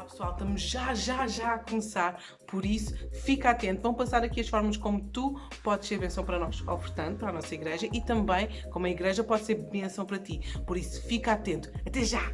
Olá pessoal, estamos já a começar, por isso fica atento. Vão passar aqui as formas como tu podes ser bênção para nós, ou portanto, para a nossa igreja, e também como a igreja pode ser bênção para ti. Por isso fica atento. Até já!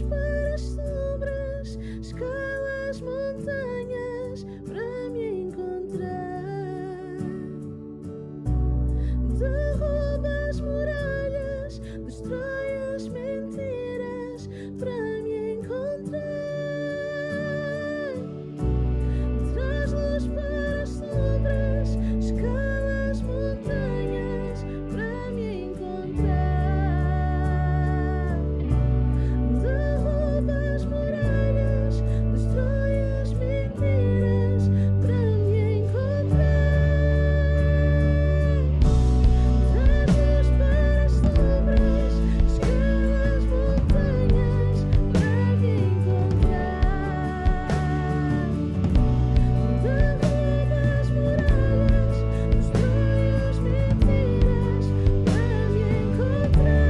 luz para as sombras, escala as montanhas para me encontrar. Derruba as muralhas, destrói as mentiras para me encontrar. Traz luz para as sombras, escala as montanhas para me encontrar. Derruba as muralhas, destrói as mentiras para me encontrar. Traz luz para as sombras, escala as montanhas para me encontrar. Derruba as muralhas, destrói as mentiras para me encontrar.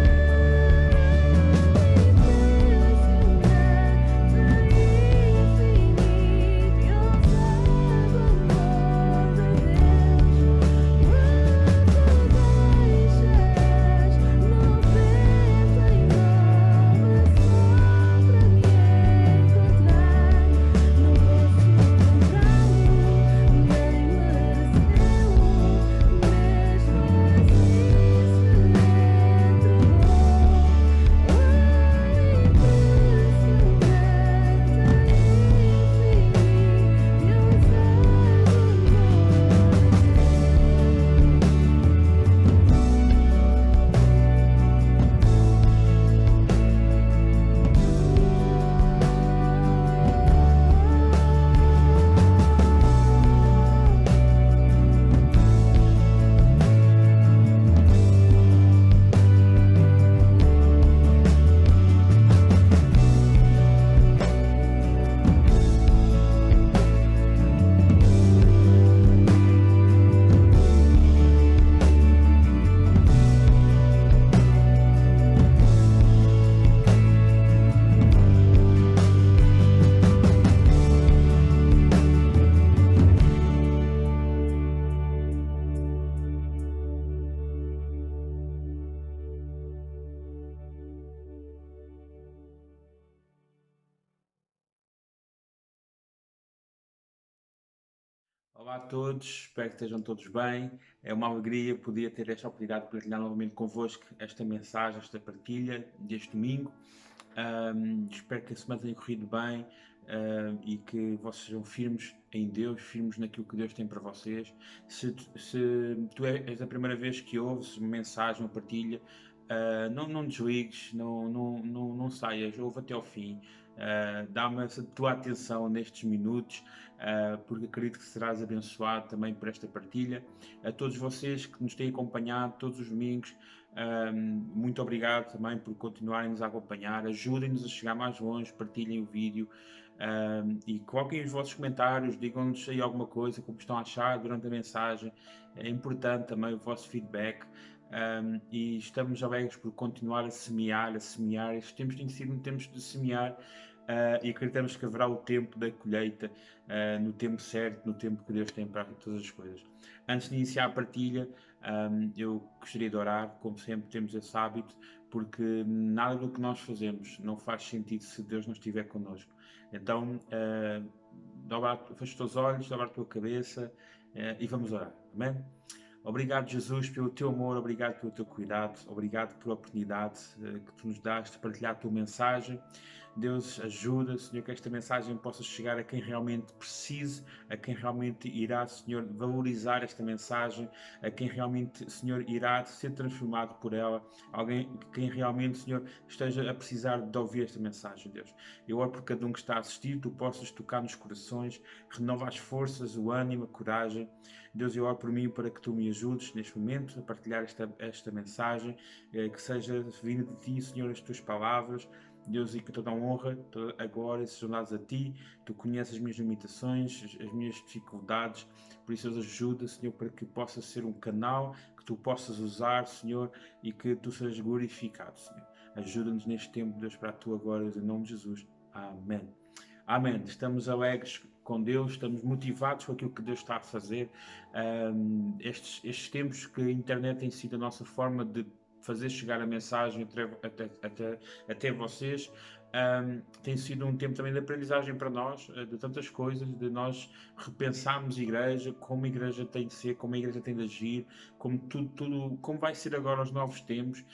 Olá a todos, espero que estejam todos bem. É uma alegria poder ter esta oportunidade de partilhar novamente convosco esta mensagem, esta partilha deste domingo. Espero que a semana tenha corrido bem e que vocês sejam firmes em Deus, firmes naquilo que Deus tem para vocês. Se tu és a primeira vez que ouves uma mensagem, uma partilha, não desligues, não saias, ouve até ao fim. Dá-me a tua atenção nestes minutos, porque acredito que serás abençoado também por esta partilha. A todos vocês que nos têm acompanhado todos os domingos, muito obrigado também por continuarem-nos a acompanhar. Ajudem-nos a chegar mais longe, partilhem o vídeo e coloquem os vossos comentários, digam-nos aí alguma coisa, como estão a achar durante a mensagem. É importante também o vosso feedback. E estamos alegres por continuar a semear. Estes tempos têm sido tempos de semear e acreditamos que haverá o tempo da colheita, no tempo certo, no tempo que Deus tem para todas as coisas. Antes de iniciar a partilha, eu gostaria de orar, como sempre temos esse hábito, porque nada do que nós fazemos não faz sentido se Deus não estiver connosco. Então, fecha os teus olhos, dobra a tua cabeça e vamos orar, amém? Obrigado, Jesus, pelo teu amor, obrigado pelo teu cuidado, obrigado pela oportunidade que tu nos dás de partilhar a tua mensagem. Deus, ajuda, Senhor, que esta mensagem possa chegar a quem realmente precise, a quem realmente irá, Senhor, valorizar esta mensagem, a quem realmente, Senhor, irá ser transformado por ela, quem realmente, Senhor, esteja a precisar de ouvir esta mensagem, Deus. Eu oro por cada um que está a assistir, tu possas tocar nos corações, renova as forças, o ânimo, a coragem. Deus, eu oro por mim para que tu me ajudes neste momento a partilhar esta mensagem, que seja vinda de ti, Senhor, as tuas palavras. Deus, e que toda a honra, toda a glória sejam dadas a ti. Tu conheces as minhas limitações, as minhas dificuldades, por isso Deus ajuda, Senhor, para que possa ser um canal que tu possas usar, Senhor, e que tu sejas glorificado, Senhor. Ajuda-nos neste tempo, Deus, para a tua glória, em nome de Jesus. Amém. Amém. Estamos alegres com Deus, estamos motivados com aquilo que Deus está a fazer. Estes tempos que a internet tem sido a nossa forma de fazer chegar a mensagem até vocês, Tem sido um tempo também de aprendizagem para nós, de tantas coisas, de nós repensarmos a igreja, como a igreja tem de ser, como a igreja tem de agir, como tudo como vai ser agora os novos tempos,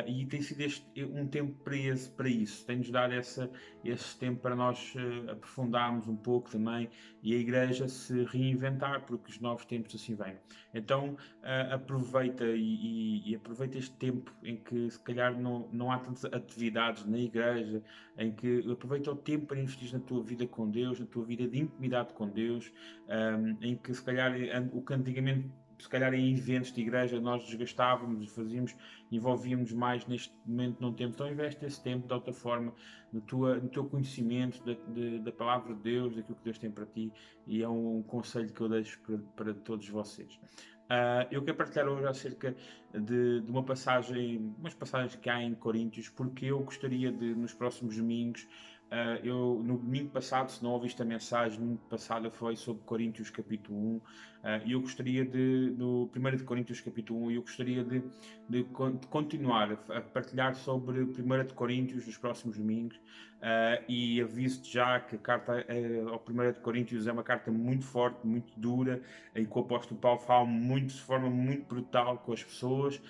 e tem sido um tempo para isso, tem-nos dado esse tempo para nós aprofundarmos um pouco também e a igreja se reinventar, porque os novos tempos assim vêm. Então aproveita e aproveita este tempo em que se calhar não há tantas atividades na igreja, em que aproveita o tempo para investir na tua vida com Deus, na tua vida de intimidade com Deus, em que se calhar o que antigamente se calhar em eventos de igreja nós desgastávamos, fazíamos, envolvíamos mais, neste momento não temos. Então investe esse tempo de outra forma no teu conhecimento da palavra de Deus, daquilo que Deus tem para ti, e é um conselho que eu deixo para todos vocês. Eu quero partilhar hoje acerca de umas passagens que há em Coríntios, porque eu gostaria de, nos próximos domingos, no domingo passado, se não ouviste a mensagem, no domingo passado foi sobre Coríntios capítulo 1, e eu gostaria no 1 de Coríntios capítulo 1, eu gostaria de continuar a partilhar sobre 1 de Coríntios nos próximos domingos, e aviso-te já que a carta ao 1 de Coríntios é uma carta muito forte, muito dura, em que o apóstolo Paulo fala de forma muito brutal com as pessoas,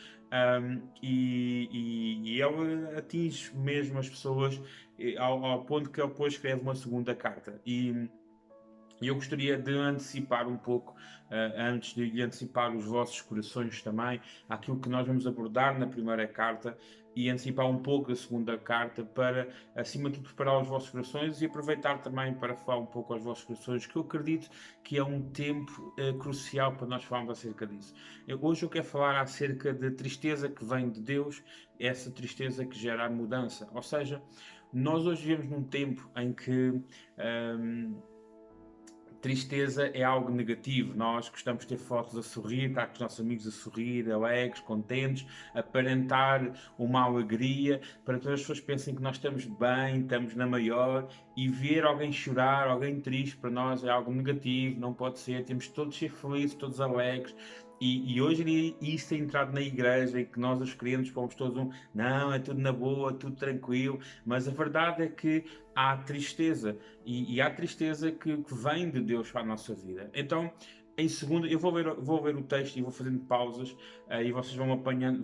e ele atinge mesmo as pessoas ao ponto que ele depois escreve uma segunda carta. E eu gostaria de antecipar um pouco, antes de antecipar os vossos corações também, aquilo que nós vamos abordar na primeira carta, e antecipar um pouco a segunda carta para, acima de tudo, preparar os vossos corações e aproveitar também para falar um pouco aos vossos corações, que eu acredito que é um tempo crucial para nós falarmos acerca disso. Hoje eu quero falar acerca da tristeza que vem de Deus, essa tristeza que gera a mudança. Ou seja, nós hoje vivemos num tempo em que tristeza é algo negativo. Nós gostamos de ter fotos a sorrir, estar com os nossos amigos a sorrir, alegres, contentes, aparentar uma alegria, para que todas as pessoas pensem que nós estamos bem, estamos na maior, e ver alguém chorar, alguém triste, para nós é algo negativo, não pode ser, temos todos de ser felizes, todos alegres. E hoje isso tem entrado na igreja, em que nós, os crentes, fomos todos não, é tudo na boa, tudo tranquilo, mas a verdade é que há tristeza, e há tristeza que vem de Deus para a nossa vida. Então, em segundo, eu vou ver o texto e vou fazendo pausas, e vocês vão acompanhando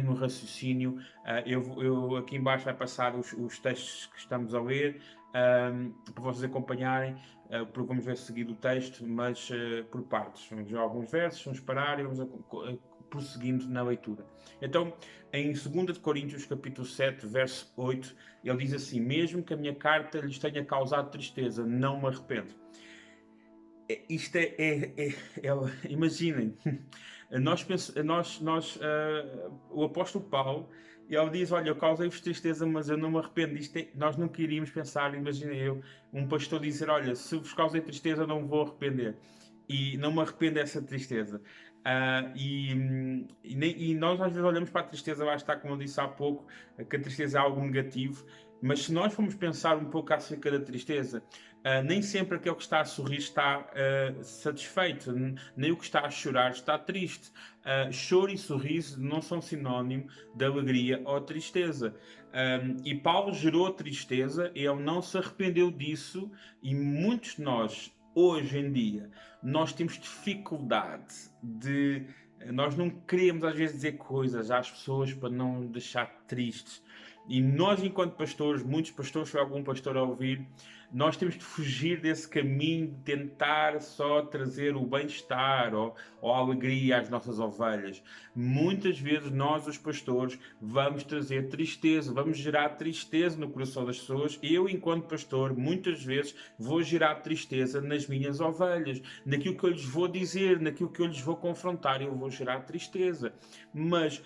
no raciocínio. Eu aqui embaixo vai passar os textos que estamos a ler, para vocês acompanharem, porque vamos ver seguido o texto, mas por partes. Vamos ver alguns versos, vamos parar e vamos prosseguindo na leitura. Então, em 2 de Coríntios, capítulo 7, verso 8, ele diz assim: mesmo que a minha carta lhes tenha causado tristeza, não me arrependo. Isto imaginem, o apóstolo Paulo, ele diz: olha, eu causei-vos tristeza, mas eu não me arrependo. Nós nunca iríamos pensar, imaginem um pastor dizer: olha, se vos causei tristeza, não me vou arrepender. E não me arrependo dessa tristeza. E nós às vezes olhamos para a tristeza, lá está, como eu disse há pouco, que a tristeza é algo negativo, mas se nós formos pensar um pouco acerca da tristeza, nem sempre aquele que está a sorrir está satisfeito, nem o que está a chorar está triste. Choro e sorriso não são sinónimo de alegria ou tristeza. E Paulo gerou tristeza, ele não se arrependeu disso, e muitos de nós, hoje em dia, nós temos dificuldade nós não queremos às vezes dizer coisas às pessoas para não deixar tristes. E nós, enquanto pastores, muitos pastores, se algum pastor a ouvir, nós temos de fugir desse caminho de tentar só trazer o bem-estar ou a alegria às nossas ovelhas. Muitas vezes nós, os pastores, vamos trazer tristeza, vamos gerar tristeza no coração das pessoas. Eu, enquanto pastor, muitas vezes vou gerar tristeza nas minhas ovelhas, naquilo que eu lhes vou dizer, naquilo que eu lhes vou confrontar, eu vou gerar tristeza. Mas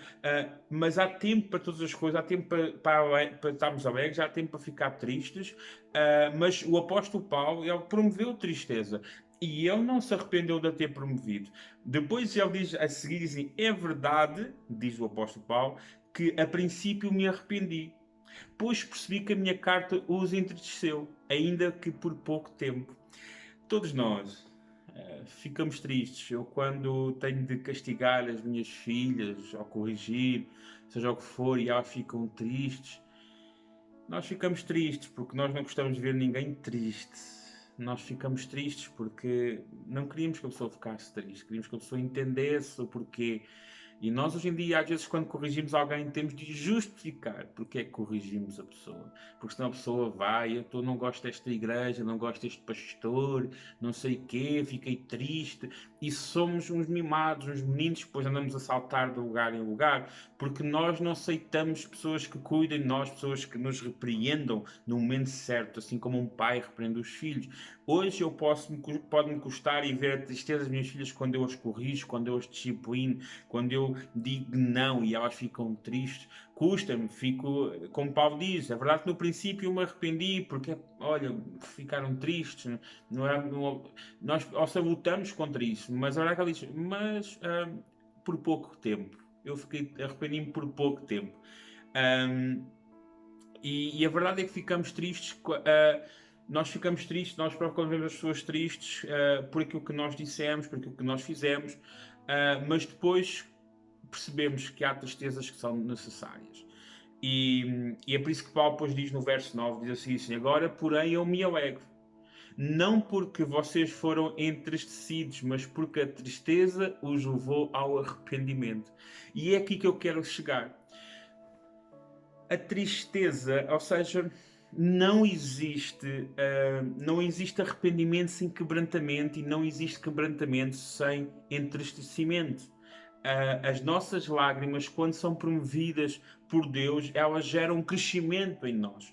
há tempo para todas as coisas, há tempo para estarmos alegres, há tempo para ficar tristes, mas o apóstolo Paulo, ele promoveu tristeza e ele não se arrependeu de a ter promovido. Depois ele diz, a seguir, diz assim: é verdade, diz o apóstolo Paulo, que a princípio me arrependi, pois percebi que a minha carta os entristeceu, ainda que por pouco tempo. Todos nós ficamos tristes. Eu, quando tenho de castigar as minhas filhas ou corrigir, seja o que for, e elas ficam tristes, Nós ficamos tristes porque nós não gostamos de ver ninguém triste. Nós ficamos tristes porque não queríamos que a pessoa ficasse triste, queríamos que a pessoa entendesse o porquê. E nós hoje em dia, às vezes, quando corrigimos alguém, temos de justificar porque é que corrigimos a pessoa. Porque senão a pessoa vai, eu não gosto desta igreja, não gosto deste pastor, não sei o quê, fiquei triste. E somos uns mimados, uns meninos que depois andamos a saltar de lugar em lugar, porque nós não aceitamos pessoas que cuidem de nós, pessoas que nos repreendam no momento certo, assim como um pai repreende os filhos. Hoje eu pode-me custar e ver a tristeza das minhas filhas quando eu as corrijo, quando eu as disciplino, quando eu digo não e elas ficam tristes. Custa-me, fico, como Paulo diz, é verdade que no princípio eu me arrependi, porque, olha, ficaram tristes, nós lutamos contra isso, mas a verdade é que ele diz, por pouco tempo, eu fiquei arrependido por pouco tempo. E a verdade é que ficamos tristes, nós ficamos tristes, nós quando vemos as pessoas tristes por aquilo que nós dissemos, por aquilo que nós fizemos, mas depois percebemos que há tristezas que são necessárias. E é por isso que Paulo depois diz no verso 9, diz assim, agora porém eu me alegro, não porque vocês foram entristecidos, mas porque a tristeza os levou ao arrependimento. E é aqui que eu quero chegar. A tristeza, ou seja, não existe arrependimento sem quebrantamento e não existe quebrantamento sem entristecimento. As nossas lágrimas, quando são promovidas por Deus, elas geram um crescimento em nós.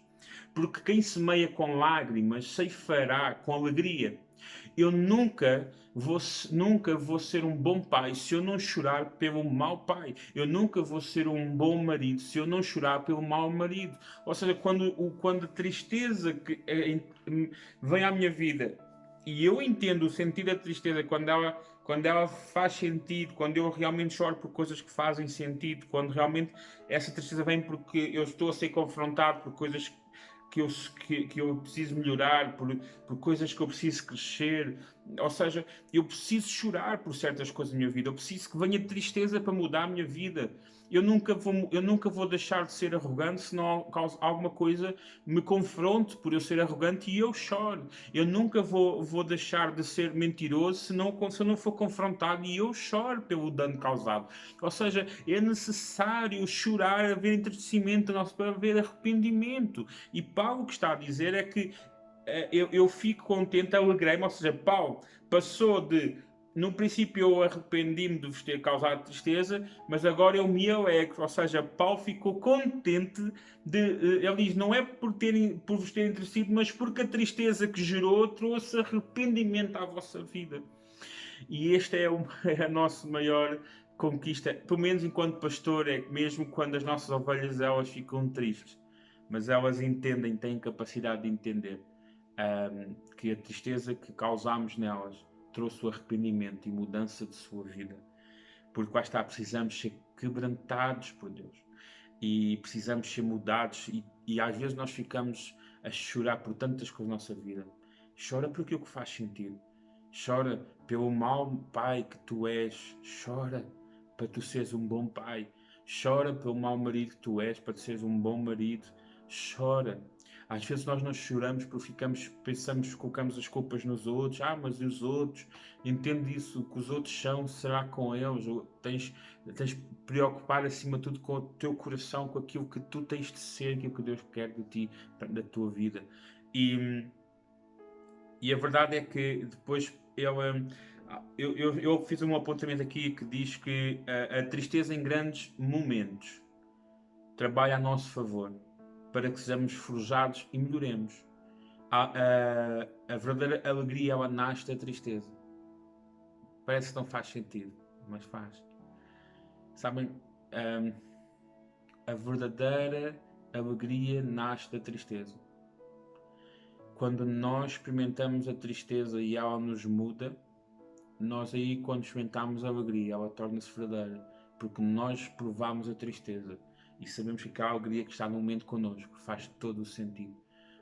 Porque quem semeia com lágrimas ceifará com alegria. Eu nunca vou ser um bom pai se eu não chorar pelo mau pai. Eu nunca vou ser um bom marido se eu não chorar pelo mau marido. Ou seja, quando a tristeza vem à minha vida e eu entendo o sentido da tristeza quando ela faz sentido, quando eu realmente choro por coisas que fazem sentido, quando realmente essa tristeza vem porque eu estou a ser confrontado por coisas que eu preciso melhorar, por coisas que eu preciso crescer. Ou seja, eu preciso chorar por certas coisas na minha vida. Eu preciso que venha tristeza para mudar a minha vida. Eu nunca vou deixar de ser arrogante se não alguma coisa me confronte por eu ser arrogante e eu choro. Eu nunca vou deixar de ser mentiroso se eu não for confrontado e eu choro pelo dano causado. Ou seja, é necessário chorar, haver entristecimento para haver arrependimento. E Paulo o que está a dizer é que eu fico contente, alegrei-me. Ou seja, Paulo passou de... No princípio eu arrependi-me de vos ter causado tristeza, mas agora eu me alegro. Ou seja, Paulo ficou contente ele diz, não é por vos terem entristecido, mas porque a tristeza que gerou trouxe arrependimento à vossa vida. E esta é a nossa maior conquista, pelo menos enquanto pastor, é mesmo quando as nossas ovelhas elas ficam tristes, mas elas entendem, têm capacidade de entender que a tristeza que causamos nelas trouxe o arrependimento e mudança de sua vida. Porque lá está, precisamos ser quebrantados por Deus. E precisamos ser mudados. E às vezes nós ficamos a chorar por tantas coisas na nossa vida. Chora por aquilo que faz sentido. Chora pelo mau pai que tu és. Chora para tu seres um bom pai. Chora pelo mau marido que tu és, para tu seres um bom marido. Chora. Às vezes nós não choramos porque colocamos as culpas nos outros. Mas e os outros? Entende isso, o que os outros são, será com eles? Ou tens de preocupar acima de tudo com o teu coração, com aquilo que tu tens de ser, aquilo que Deus quer de ti, da tua vida. E a verdade é que depois eu fiz um apontamento aqui que diz que a tristeza em grandes momentos trabalha a nosso favor, para que sejamos forjados e melhoremos. A verdadeira alegria, ela nasce da tristeza. Parece que não faz sentido, mas faz. Sabem, a verdadeira alegria nasce da tristeza. Quando nós experimentamos a tristeza e ela nos muda, nós aí, quando experimentamos a alegria, ela torna-se verdadeira. Porque nós provamos a tristeza. E sabemos que aquela alegria que está no momento connosco faz todo o sentido.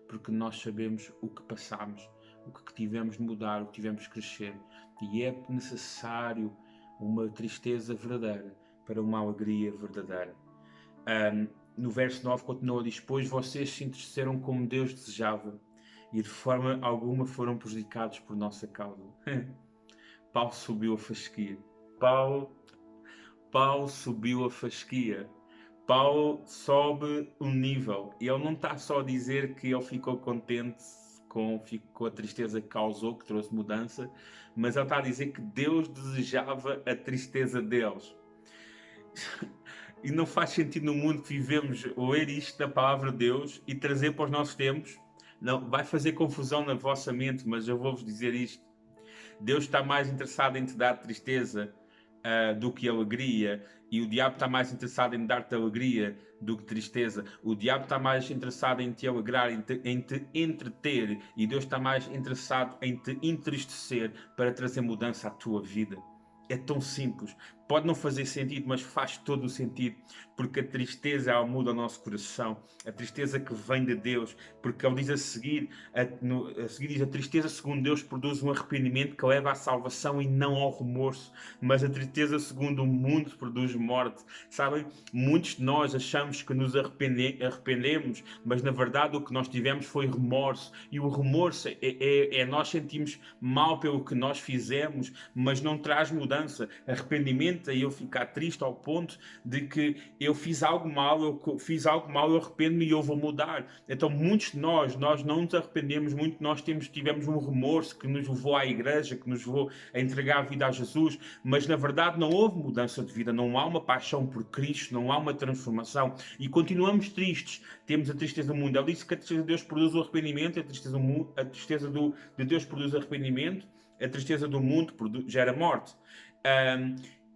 Porque nós sabemos o que passamos, o que tivemos de mudar, o que tivemos de crescer. E é necessário uma tristeza verdadeira para uma alegria verdadeira. no verso 9 continua, diz: pois vocês se entristeceram como Deus desejava e de forma alguma foram prejudicados por nossa causa. Paulo subiu a fasquia. Paulo subiu a fasquia. Paulo sobe um nível. E ele não está só a dizer que ele ficou contente com a tristeza que causou, que trouxe mudança, mas ele está a dizer que Deus desejava a tristeza deles. E não faz sentido no mundo que vivemos ler isto da palavra de Deus e trazer para os nossos tempos. Não, vai fazer confusão na vossa mente, mas eu vou-vos dizer isto. Deus está mais interessado em te dar tristeza do que alegria, e o diabo está mais interessado em dar-te alegria do que tristeza. O diabo está mais interessado em te alegrar, em te entreter, e Deus está mais interessado em te entristecer para trazer mudança à tua vida. É tão simples. Pode não fazer sentido, mas faz todo o sentido, porque a tristeza ela muda o nosso coração, a tristeza que vem de Deus, porque ele diz a seguir diz: a tristeza segundo Deus produz um arrependimento que leva à salvação e não ao remorso, mas a tristeza segundo o mundo produz morte. Sabem, muitos de nós achamos que nos arrependemos, mas na verdade o que nós tivemos foi remorso, e o remorso é nós sentimos mal pelo que nós fizemos, mas não traz mudança. Arrependimento é eu ficar triste ao ponto de que eu fiz algo mal, eu arrependo-me e eu vou mudar. Então muitos de nós não nos arrependemos, muito de nós tivemos um remorso que nos levou à igreja, que nos levou a entregar a vida a Jesus, mas na verdade não houve mudança de vida, não há uma paixão por Cristo, não há uma transformação, e continuamos tristes. Temos a tristeza do mundo. Ele disse que a tristeza de Deus produz o arrependimento, a tristeza de Deus produz arrependimento, a tristeza do mundo gera morte.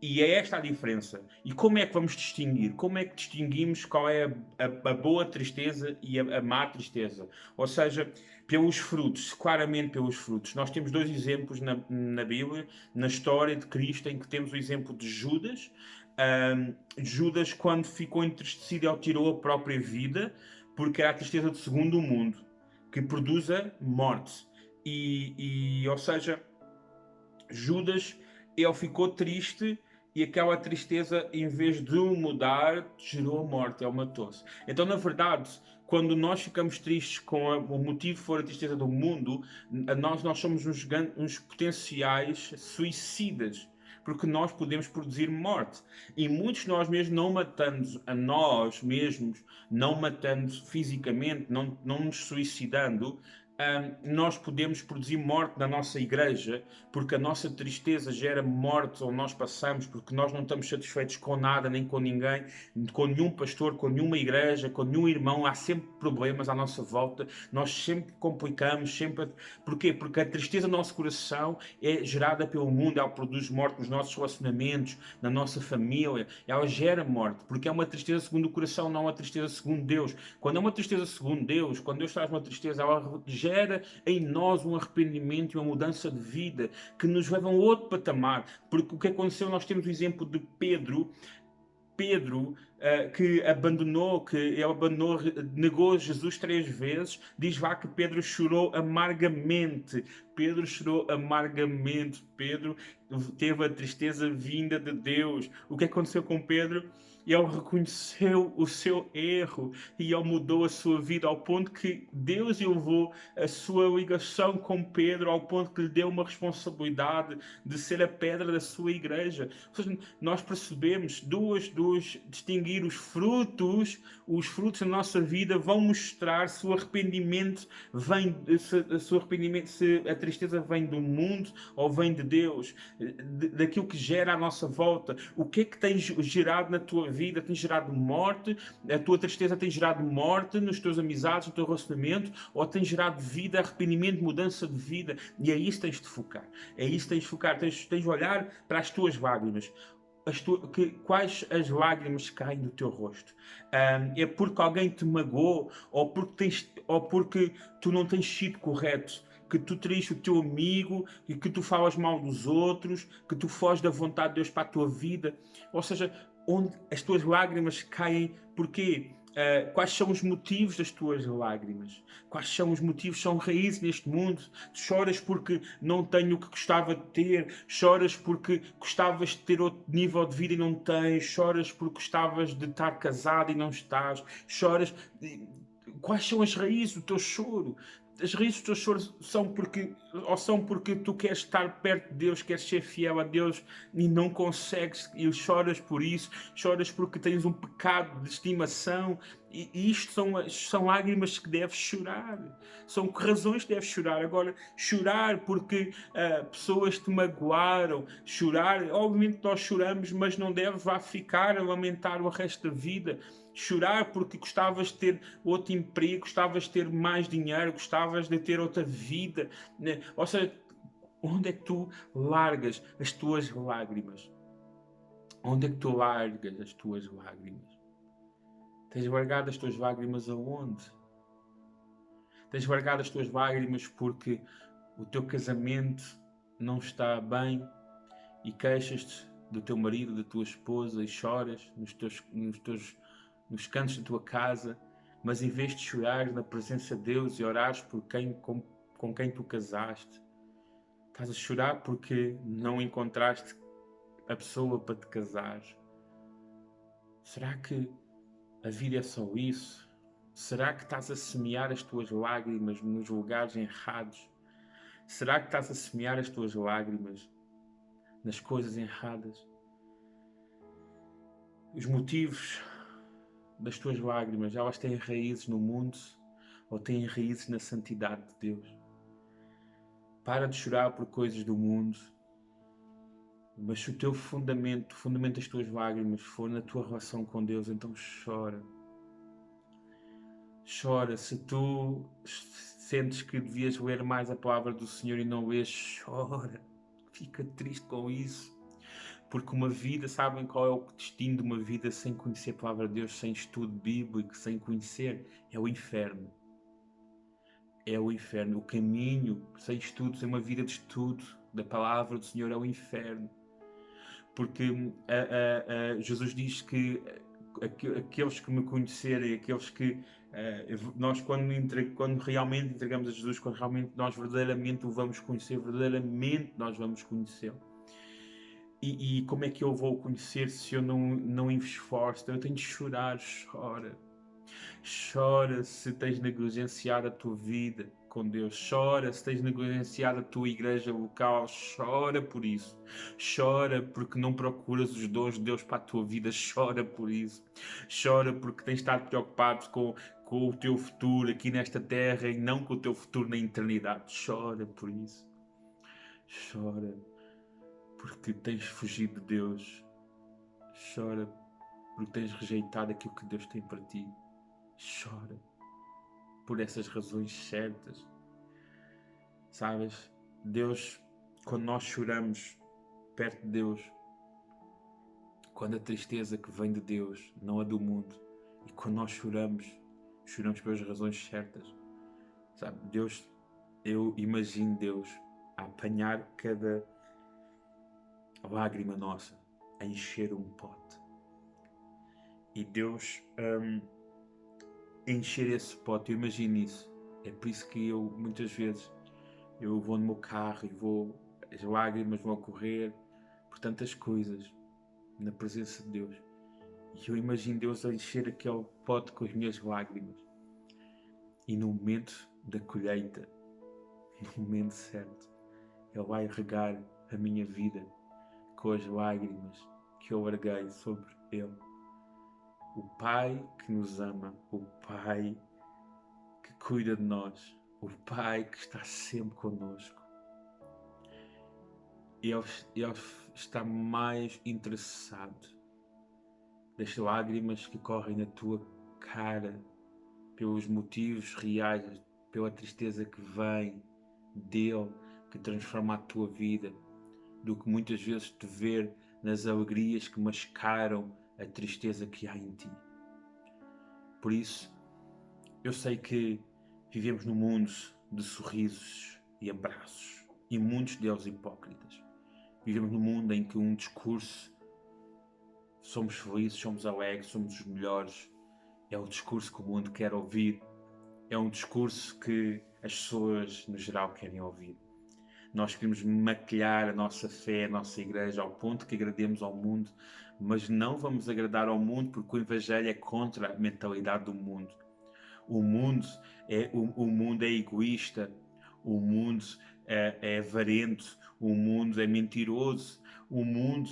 E é esta a diferença. E como é que vamos distinguir? Como é que distinguimos qual é a boa tristeza e a má tristeza? Ou seja, pelos frutos, claramente pelos frutos. Nós temos dois exemplos na Bíblia, na história de Cristo, em que temos o exemplo de Judas. Judas, quando ficou entristecido, ele tirou a própria vida, porque era a tristeza do segundo mundo, que produz a morte. Ou seja, Judas, ele ficou triste, e aquela tristeza, em vez de o mudar, gerou a morte, ele matou-se. Então, na verdade, quando nós ficamos tristes com o motivo for a tristeza do mundo, nós somos uns potenciais suicidas, porque nós podemos produzir morte. E muitos de nós mesmos, não matando a nós mesmos, não matando fisicamente, não nos suicidando, nós podemos produzir morte na nossa igreja, porque a nossa tristeza gera morte onde nós passamos, porque nós não estamos satisfeitos com nada, nem com ninguém, com nenhum pastor, com nenhuma igreja, com nenhum irmão. Há sempre problemas à nossa volta, nós sempre complicamos, sempre. Porquê? Porque a tristeza do nosso coração é gerada pelo mundo, ela produz morte nos nossos relacionamentos, na nossa família, ela gera morte, porque é uma tristeza segundo o coração, não uma tristeza segundo Deus. Quando é uma tristeza segundo Deus, quando Deus traz uma tristeza, ela gera em nós um arrependimento e uma mudança de vida que nos leva a um outro patamar. Porque o que aconteceu, nós temos o exemplo de Pedro, que negou Jesus 3 vezes. Diz lá que Pedro chorou amargamente. Pedro teve a tristeza vinda de Deus. O que aconteceu com Pedro? Ele reconheceu o seu erro e ele mudou a sua vida ao ponto que Deus elevou a sua ligação com Pedro, ao ponto que lhe deu uma responsabilidade de ser a pedra da sua igreja. Ou seja, nós percebemos distinguir os frutos da nossa vida vão mostrar se o arrependimento se a tristeza vem do mundo ou vem de Deus, daquilo que gera à nossa volta. O que é que tem gerado na tua vida? Tem gerado morte? A tua tristeza tem gerado morte nas tuas amizades, no teu relacionamento, ou tem gerado vida, arrependimento, mudança de vida? E é isso que tens de focar. Tens de olhar para as tuas lágrimas. Quais as lágrimas caem do teu rosto? É porque alguém te magoou, ou porque tu não tens sido correto, que tu triste o teu amigo e que tu falas mal dos outros, que tu foges da vontade de Deus para a tua vida? Ou seja, onde as tuas lágrimas caem? Porquê? Quais são os motivos das tuas lágrimas? Quais são os motivos, são raízes neste mundo? Choras porque não tenho o que gostava de ter, choras porque gostavas de ter outro nível de vida e não tens, choras porque gostavas de estar casado e não estás, choras. Quais são as raízes do teu choro? As raízes do teu choro são porque tu queres estar perto de Deus, queres ser fiel a Deus e não consegues, e choras por isso, choras porque tens um pecado de estimação, e isto são lágrimas que deves chorar, são razões que deves chorar. Agora, chorar porque pessoas te magoaram, chorar, obviamente nós choramos, mas não deves vá ficar a lamentar o resto da vida. Chorar porque gostavas de ter outro emprego, gostavas de ter mais dinheiro, gostavas de ter outra vida, né? Ou seja, onde é que tu largas as tuas lágrimas? Onde é que tu largas as tuas lágrimas? Tens largado as tuas lágrimas aonde? Tens largado as tuas lágrimas porque o teu casamento não está bem e queixas-te do teu marido, da tua esposa e choras nos cantos da tua casa, mas em vez de chorar na presença de Deus e orares por com quem tu casaste, estás a chorar porque não encontraste a pessoa para te casar. Será que a vida é só isso? Será que estás a semear as tuas lágrimas nos lugares errados? Será que estás a semear as tuas lágrimas nas coisas erradas? Os motivos das tuas lágrimas, elas têm raízes no mundo ou têm raízes na santidade de Deus? Para de chorar por coisas do mundo, mas se o teu fundamento, o fundamento das tuas lágrimas for na tua relação com Deus, então chora. Chora. Se tu sentes que devias ler mais a palavra do Senhor e não lês, chora. Fica triste com isso. Porque uma vida, sabem qual é o destino de uma vida sem conhecer a palavra de Deus, sem estudo bíblico, sem conhecer? É o inferno. É o inferno. O caminho sem estudo, sem uma vida de estudo da palavra do Senhor é o inferno. Porque Jesus diz que aqueles que me conhecerem, aqueles que nós quando realmente entregamos a Jesus, quando realmente nós verdadeiramente o vamos conhecer, verdadeiramente nós vamos conhecê-lo. E como é que eu vou conhecer se eu não me esforço? Então eu tenho de chorar. Chora. Chora se tens negligenciado a tua vida com Deus. Chora se tens negligenciado a tua igreja local. Chora por isso. Chora porque não procuras os dons de Deus para a tua vida. Chora por isso. Chora porque tens estado preocupado com o teu futuro aqui nesta terra e não com o teu futuro na eternidade. Chora por isso. Chora porque tens fugido de Deus. Chora porque tens rejeitado aquilo que Deus tem para ti. Chora por essas razões certas. Sabes, Deus, quando nós choramos perto de Deus, quando a tristeza que vem de Deus, não a do mundo, e quando nós choramos pelas razões certas. Sabe, Deus, eu imagino Deus a apanhar cada lágrima nossa, a encher um pote. E Deus encher esse pote, eu imagino isso. É por isso que eu, muitas vezes, eu vou no meu carro e as lágrimas vão a correr por tantas coisas na presença de Deus. E eu imagino Deus a encher aquele pote com as minhas lágrimas. E no momento da colheita, no momento certo, Ele vai regar a minha vida com as lágrimas que eu larguei sobre Ele. O Pai que nos ama, o Pai que cuida de nós, o Pai que está sempre connosco. Ele está mais interessado das lágrimas que correm na tua cara, pelos motivos reais, pela tristeza que vem dele, que transforma a tua vida, do que muitas vezes te ver nas alegrias que mascaram a tristeza que há em ti. Por isso, eu sei que vivemos num mundo de sorrisos e abraços, e muitos deles hipócritas. Vivemos num mundo em que um discurso, somos felizes, somos alegres, somos os melhores, é o discurso que o mundo quer ouvir, é um discurso que as pessoas no geral querem ouvir. Nós queremos maquilhar a nossa fé, a nossa igreja, ao ponto que agrademos ao mundo, mas não vamos agradar ao mundo porque o Evangelho é contra a mentalidade do mundo. O mundo o mundo é egoísta, o mundo é avarento, o mundo é mentiroso, o mundo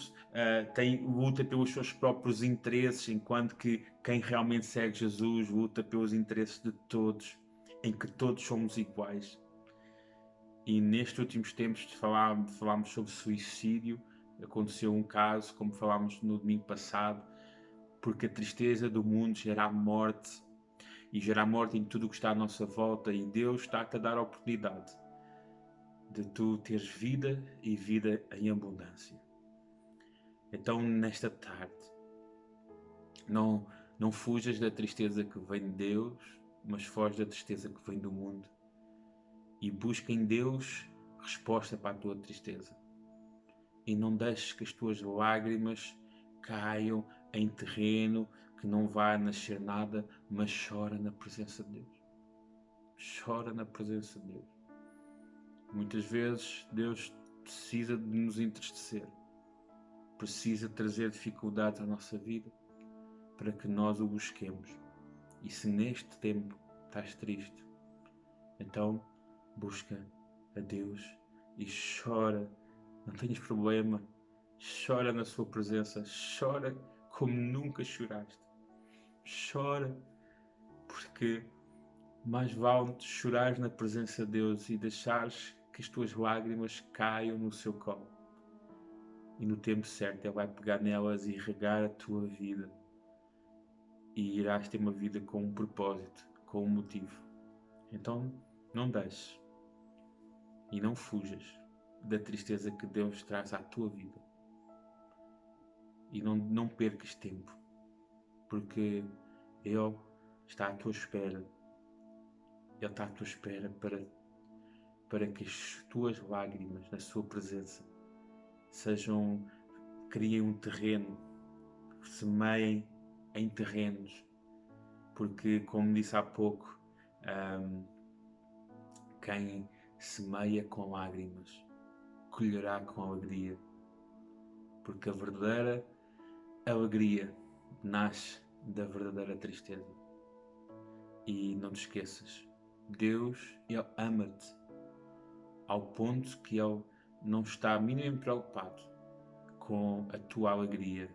luta pelos seus próprios interesses, enquanto que quem realmente segue Jesus luta pelos interesses de todos, em que todos somos iguais. E nestes últimos tempos falámos sobre suicídio. Aconteceu um caso, como falámos no domingo passado, porque a tristeza do mundo gera a morte, e gera a morte em tudo o que está à nossa volta, e Deus está-te a dar a oportunidade de tu teres vida e vida em abundância. Então, nesta tarde, não fujas da tristeza que vem de Deus, mas foge da tristeza que vem do mundo. E busca em Deus resposta para a tua tristeza. E não deixes que as tuas lágrimas caiam em terreno que não vai nascer nada, mas chora na presença de Deus. Chora na presença de Deus. Muitas vezes Deus precisa de nos entristecer, precisa trazer dificuldades à nossa vida para que nós o busquemos. E se neste tempo estás triste, então busca a Deus e chora. Não tenhas problema, chora na sua presença, chora como nunca choraste. Chora, porque mais vale chorar na presença de Deus e deixares que as tuas lágrimas caiam no seu colo. E no tempo certo Ele vai pegar nelas e regar a tua vida. E irás ter uma vida com um propósito, com um motivo. Então, não deixes e não fujas da tristeza que Deus traz à tua vida. E não percas tempo, porque Ele está à tua espera. Ele está à tua espera para que as tuas lágrimas na sua presença criem um terreno, semeiem em terrenos, porque, como disse há pouco, quem semeia com lágrimas colherá com alegria, porque a verdadeira alegria nasce da verdadeira tristeza. E não te esqueças, Deus, Ele ama-te ao ponto que Ele não está minimamente preocupado com a tua alegria,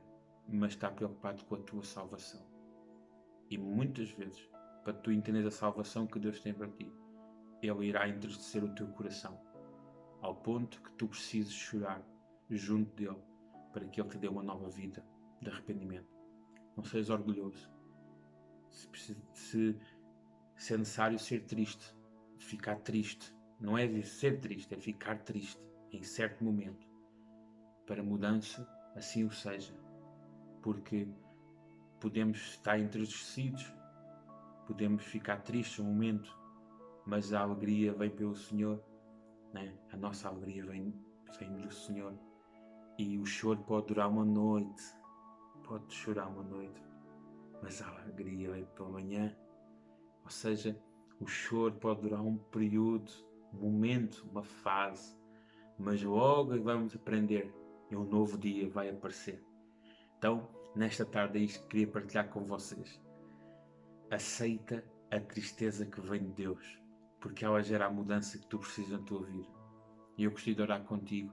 mas está preocupado com a tua salvação. E muitas vezes, para tu entenderes a salvação que Deus tem para ti, Ele irá entristecer o teu coração, ao ponto que tu precises chorar junto dEle, para que Ele te dê uma nova vida de arrependimento. Não sejas orgulhoso. Se é necessário ser triste, ficar triste, não é ser triste, é ficar triste em certo momento, para mudança assim o seja, porque podemos estar entristecidos, podemos ficar tristes um momento, mas a alegria vem pelo Senhor, né? A nossa alegria vem do Senhor, e o choro pode durar uma noite, pode chorar uma noite, mas a alegria vem pela manhã. Ou seja, o choro pode durar um período, um momento, uma fase, mas logo vamos aprender e um novo dia vai aparecer. Então, nesta tarde é isto que queria partilhar com vocês. Aceita a tristeza que vem de Deus, porque ela gera a mudança que tu precisas na tua vida. E eu gostaria de orar contigo.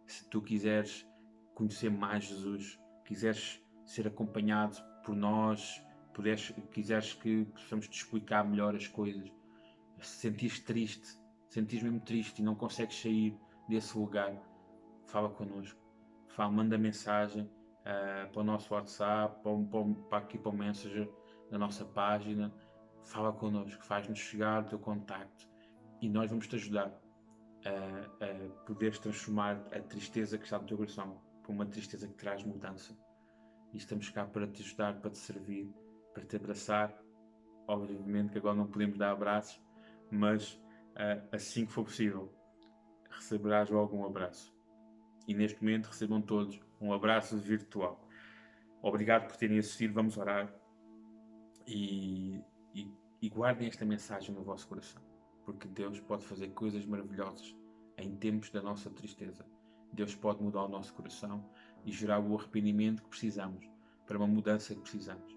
Se tu quiseres conhecer mais Jesus, quiseres ser acompanhado por nós, quiseres que possamos te explicar melhor as coisas, se sentires triste, sentires mesmo triste e não consegues sair desse lugar, fala connosco. Manda mensagem para o nosso WhatsApp, para o Messenger da nossa página. Fala connosco, faz-nos chegar o teu contacto e nós vamos te ajudar a poderes transformar a tristeza que está no teu coração por uma tristeza que traz mudança. E estamos cá para te ajudar, para te servir, para te abraçar. Obviamente que agora não podemos dar abraços, mas assim que for possível receberás logo um abraço. E neste momento recebam todos um abraço virtual. Obrigado por terem assistido, vamos orar. e guardem esta mensagem no vosso coração, porque Deus pode fazer coisas maravilhosas em tempos da nossa tristeza. Deus pode mudar o nosso coração e gerar o arrependimento que precisamos para uma mudança que precisamos.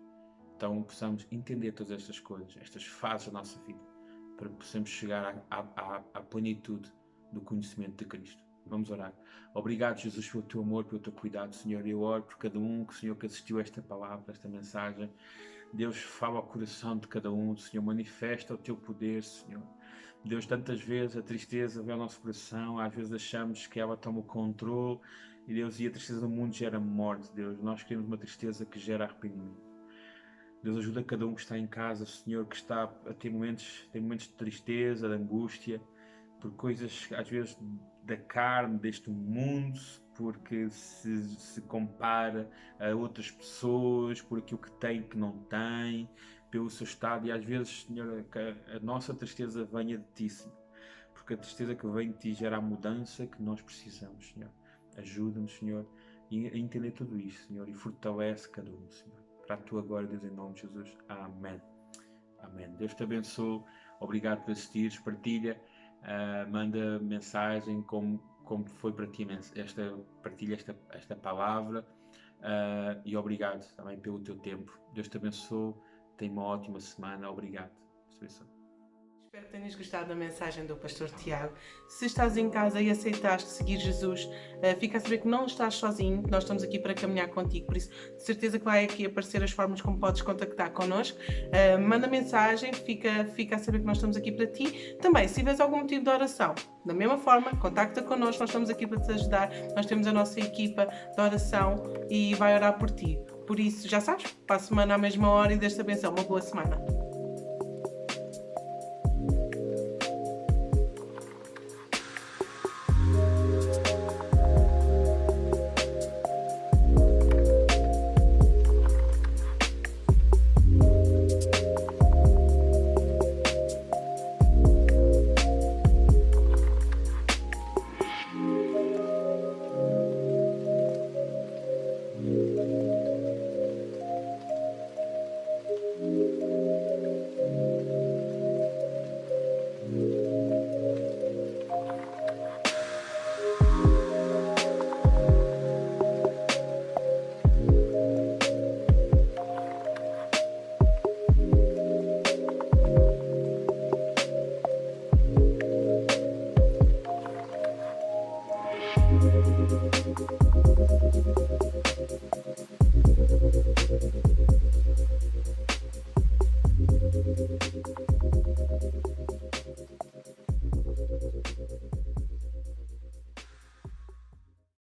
Então possamos entender todas estas coisas, estas fases da nossa vida, para que possamos chegar à plenitude do conhecimento de Cristo. Vamos orar. Obrigado, Jesus, pelo teu amor, pelo teu cuidado, Senhor. Eu oro por cada um, Senhor, que assistiu a esta palavra, a esta mensagem. Deus, fala ao coração de cada um, Senhor, manifesta o teu poder, Senhor. Deus, tantas vezes a tristeza vem ao nosso coração, às vezes achamos que ela toma o controle, e Deus, e a tristeza do mundo gera morte, Deus. Nós queremos uma tristeza que gera arrependimento. Deus, ajuda cada um que está em casa, Senhor, que está a ter momentos de tristeza, de angústia, por coisas, às vezes, da carne, deste mundo, porque se compara a outras pessoas, por aquilo que tem que não tem, pelo seu estado, e às vezes, Senhor, que a nossa tristeza venha de Ti, Senhor, porque a tristeza que vem de Ti gera a mudança que nós precisamos, Senhor. Ajuda-nos, Senhor, a entender tudo isto, Senhor, e fortalece cada um, Senhor. Para a Tua glória, Deus, em nome de Jesus. Amém. Amém. Deus te abençoe. Obrigado por assistires. Partilha, manda mensagem como foi para ti partilha esta palavra, e obrigado também pelo teu tempo. Deus te abençoe. Tenha uma ótima semana. Obrigado. Espero que tenhas gostado da mensagem do Pastor Tiago. Se estás em casa e aceitaste seguir Jesus, fica a saber que não estás sozinho, que nós estamos aqui para caminhar contigo. Por isso, de certeza que vai aqui aparecer as formas como podes contactar connosco. Manda mensagem, fica a saber que nós estamos aqui para ti. Também, se tiveres algum motivo de oração, da mesma forma, contacta connosco, nós estamos aqui para te ajudar. Nós temos a nossa equipa de oração e vai orar por ti. Por isso, já sabes, para a semana à mesma hora, e Deus te abençoe. Uma boa semana.